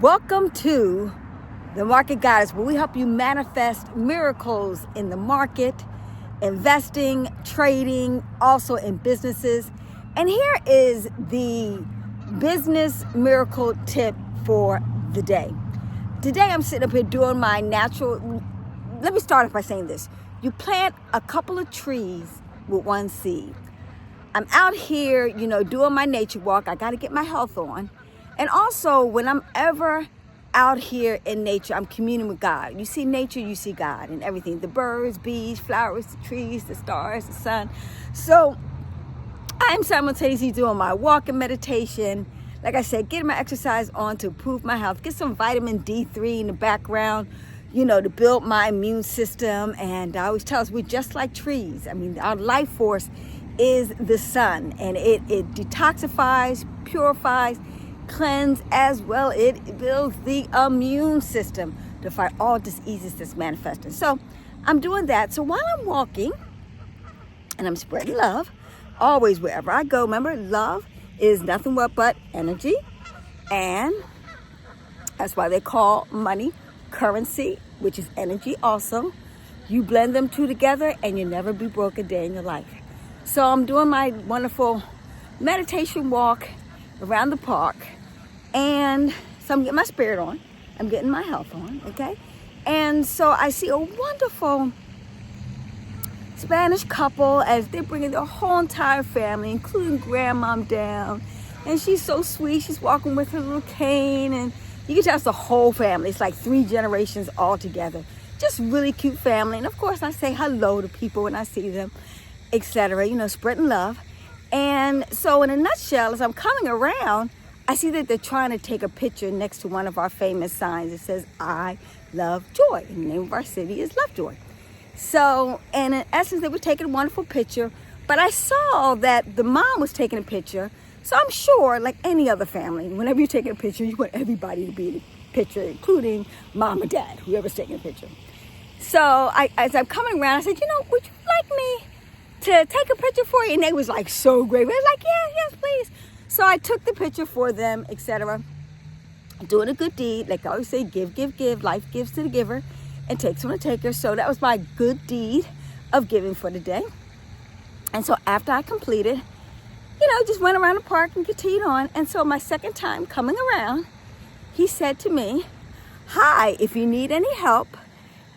Welcome to the Market Goddess, where we help you manifest miracles in the market, investing, trading, also in businesses. And here is the business miracle tip for the day. Today I'm sitting up here doing my natural. Let me start off by saying this. You plant a couple of trees with one seed. I'm out here, doing my nature walk. I got to get my health on. And also, when I'm ever out here in nature, I'm communing with God. You see nature, you see God and everything. The birds, bees, flowers, the trees, the stars, the sun. So I'm simultaneously doing my walk and meditation. Like I said, getting my exercise on to improve my health. Get some vitamin D3 in the background, to build my immune system. And I always tell us we're just like trees. I mean, our life force is the sun. And it detoxifies, purifies, cleanse, as well it builds the immune system to fight all diseases that's manifesting. So I'm doing that. So while I'm walking and I'm spreading love, always wherever I go, remember, love is nothing but energy, and that's why they call money currency, which is energy also. You blend them two together and you'll never be broke a day in your life. So I'm doing my wonderful meditation walk around the park. And so I'm getting my spirit on. I'm getting my health on, okay? And so I see a wonderful Spanish couple as they're bringing their whole entire family, including grandmom down. And she's so sweet. She's walking with her little cane. And you can tell it's the whole family. It's like 3 generations all together. Just really cute family. And of course, I say hello to people when I see them, etc., spreading love. And so in a nutshell, as I'm coming around, I see that they're trying to take a picture next to one of our famous signs. It says, I love joy. And the name of our city is Lovejoy. So, and in essence, they were taking a wonderful picture. But I saw that the mom was taking a picture. So I'm sure, like any other family, whenever you're taking a picture, you want everybody to be in the picture, including mom and dad, whoever's taking a picture. So as I'm coming around, I said, would you like me to take a picture for you? And they was like so great. I was like, yes, please. So I took the picture for them, etc. Doing a good deed. Like I always say, give. Life gives to the giver and takes from the taker. So that was my good deed of giving for the day. And so after I completed, just went around the park and continued on. And so my second time coming around, he said to me, hi, if you need any help,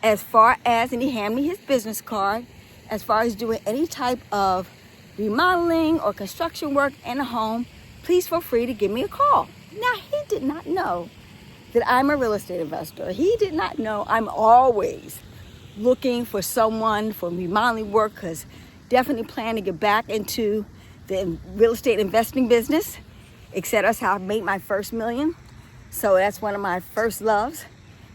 as far as, and he handed me his business card, as far as doing any type of remodeling or construction work in a home, please feel free to give me a call. Now, he did not know that I'm a real estate investor. He did not know I'm always looking for someone for remodeling work, because definitely plan to get back into the real estate investing business, etc. That's how I made my first million. So that's one of my first loves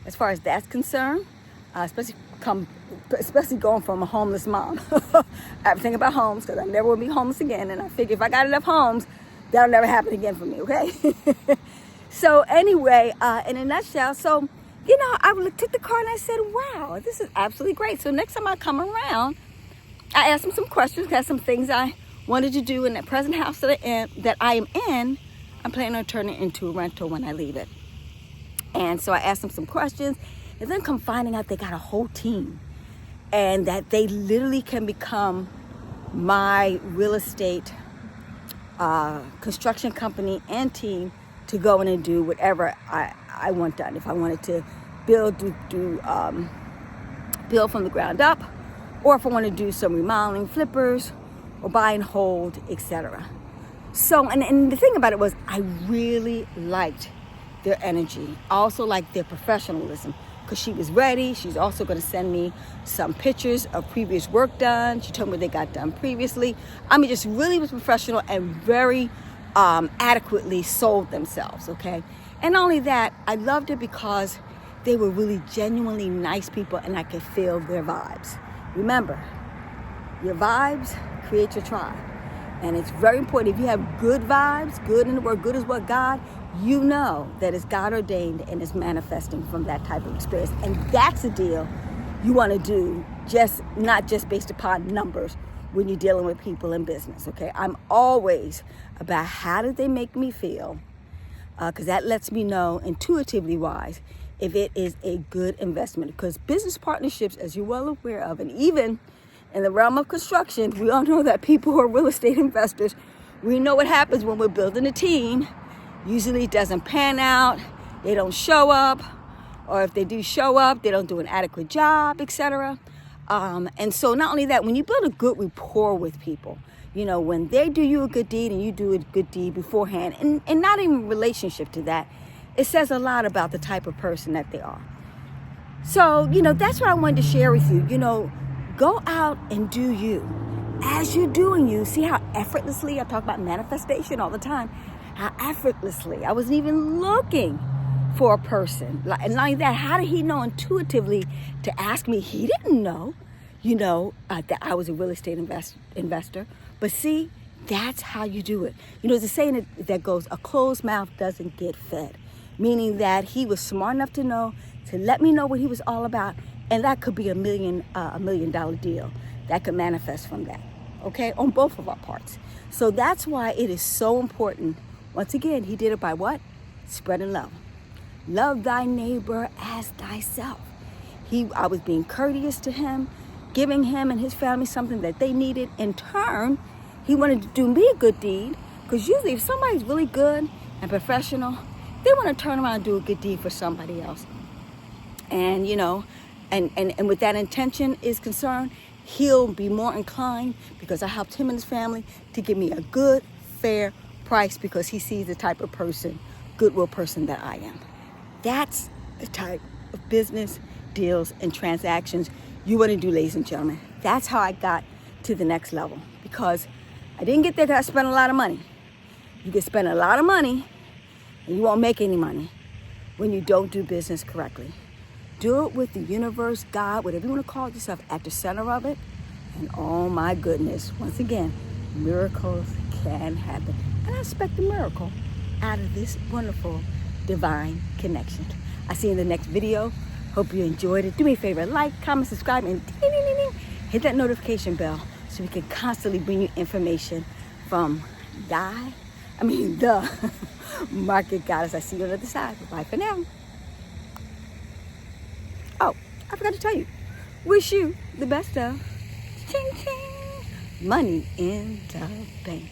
as far as that's concerned, especially going from a homeless mom. I have to think about homes, because I never will be homeless again. And I figure if I got enough homes, that'll never happen again for me, okay? So anyway, in a nutshell, so, I took the card and I said, wow, this is absolutely great. So next time I come around, I asked him some questions, got some things I wanted to do in that present house that I am in. I'm planning on turning it into a rental when I leave it. And so I asked him some questions, and then come finding out they got a whole team, and that they literally can become my real estate construction company and team to go in and do whatever I want done. If I wanted to build from the ground up, or if I want to do some remodeling, flippers, or buy and hold, etc. So, and the thing about it was, I really liked their energy. I also liked their professionalism, because she was ready. She's also going to send me some pictures of previous work done. She told me what they got done previously. I mean, just really was professional and very adequately sold themselves, okay? And not only that, I loved it because they were really genuinely nice people, and I could feel their vibes. Remember, your vibes create your tribe. And it's very important. If you have good vibes, good in the word, good is what God, you know that it's God ordained and is manifesting from that type of experience. And that's a deal you want to do, not just based upon numbers when you're dealing with people in business, okay? I'm always about how did they make me feel? because that lets me know intuitively wise if it is a good investment. Because business partnerships, as you're well aware of, and even in the realm of construction, we all know that people who are real estate investors, we know what happens when we're building a team. Usually it doesn't pan out, they don't show up, or if they do show up, they don't do an adequate job, etc. And so not only that, when you build a good rapport with people, when they do you a good deed and you do a good deed beforehand, and not even relationship to that, it says a lot about the type of person that they are. So, that's what I wanted to share with you. Go out and do you. As you're doing you, see how effortlessly, I talk about manifestation all the time, how effortlessly, I wasn't even looking for a person. And not only that, how did he know intuitively to ask me? He didn't know, that I was a real estate investor. But see, that's how you do it. There's a saying that goes, a closed mouth doesn't get fed. Meaning that he was smart enough to know, to let me know what he was all about. And that could be $1 million deal that could manifest from that. Okay, on both of our parts. So that's why it is so important. Once again, he did it by what? Spreading love. Love thy neighbor as thyself. I was being courteous to him, giving him and his family something that they needed. In turn, he wanted to do me a good deed, because usually if somebody's really good and professional, they want to turn around and do a good deed for somebody else. And, and with that intention is concerned, he'll be more inclined, because I helped him and his family, to give me a good, fair price, because he sees the type of person, goodwill person that I am. That's the type of business deals and transactions you want to do, ladies and gentlemen. That's how I got to the next level, because I didn't get there till I spent a lot of money. You can spend a lot of money and you won't make any money when you don't do business correctly. Do it with the universe, God, whatever you want to call yourself, at the center of it. And oh my goodness, once again, miracles can happen. And I expect a miracle out of this wonderful divine connection. I'll see you in the next video. Hope you enjoyed it. Do me a favor, like, comment, subscribe, and hit that notification bell so we can constantly bring you information from the market goddess. I see you on the other side. Bye for now. Oh, I forgot to tell you. Wish you the best of ching ching money in the bank.